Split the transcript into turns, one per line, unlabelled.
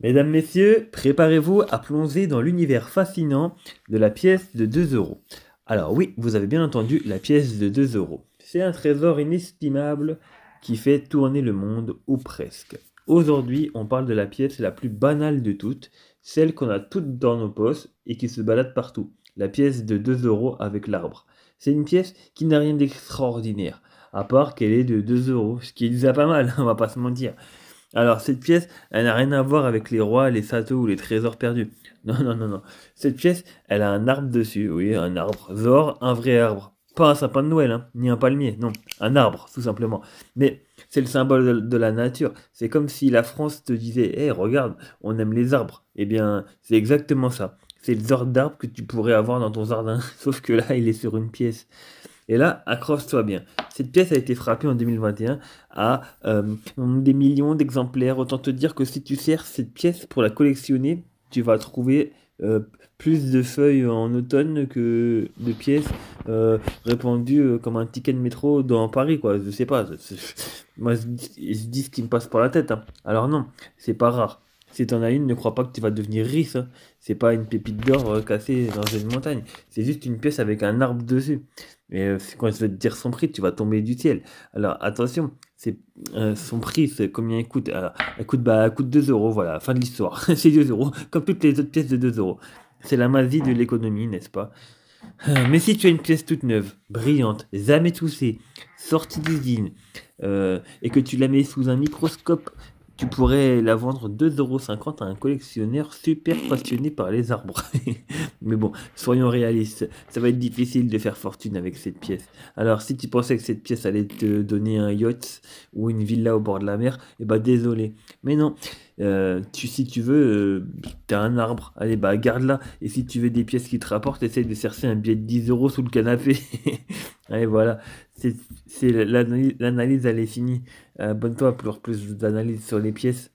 Mesdames, Messieurs, préparez-vous à plonger dans l'univers fascinant de la pièce de 2 euros. Alors oui, vous avez bien entendu, la pièce de 2 euros. C'est un trésor inestimable qui fait tourner le monde, ou presque. Aujourd'hui, on parle de la pièce la plus banale de toutes, celle qu'on a toutes dans nos poches et qui se balade partout. La pièce de 2 euros avec l'arbre. C'est une pièce qui n'a rien d'extraordinaire, à part qu'elle est de 2 euros, ce qui est déjà pas mal, on va pas se mentir. Alors, cette pièce, elle n'a rien à voir avec les rois, les châteaux ou les trésors perdus. Non, non, non, non. Cette pièce, elle a un arbre dessus, oui, un arbre. Zor, un vrai arbre. Pas un sapin de Noël, hein, ni un palmier, non. Un arbre, tout simplement. Mais c'est le symbole de la nature. C'est comme si la France te disait, hé, regarde, on aime les arbres. Eh bien, c'est exactement ça. C'est le genre d'arbre que tu pourrais avoir dans ton jardin. Sauf que là, il est sur une pièce. Et là, accroche-toi bien. Cette pièce a été frappée en 2021 à des millions d'exemplaires. Autant te dire que si tu sers cette pièce pour la collectionner, tu vas trouver euh, plus de feuilles en automne que de pièces répandues comme un ticket de métro dans Paris, quoi. Je sais pas. Moi, je dis ce qui me passe par la tête, hein. Alors non, c'est pas rare. Si t'en as une, ne crois pas que tu vas devenir riche, hein. C'est pas une pépite d'or cassée dans une montagne. C'est juste une pièce avec un arbre dessus. Et quand je vais te dire son prix, tu vas tomber du ciel. Alors attention, c'est son prix, c'est combien il coûte. Alors, elle coûte 2 euros, voilà, fin de l'histoire. C'est 2 euros, comme toutes les autres pièces de 2 euros. C'est la magie de l'économie, n'est-ce pas? Mais si tu as une pièce toute neuve, brillante, jamais touchée, sortie d'usine, et que tu la mets sous un microscope, tu pourrais la vendre 2,50 € à un collectionneur super passionné par les arbres. Mais bon, soyons réalistes, ça va être difficile de faire fortune avec cette pièce. Alors si tu pensais que cette pièce allait te donner un yacht ou une villa au bord de la mer, eh bah désolé. Mais non, si tu veux, t'as un arbre, allez bah garde-la. Et si tu veux des pièces qui te rapportent, essaye de chercher un billet de 10 euros sous le canapé. Allez voilà, c'est l'analyse, elle est finie. Abonne-toi pour plus d'analyses sur les pièces.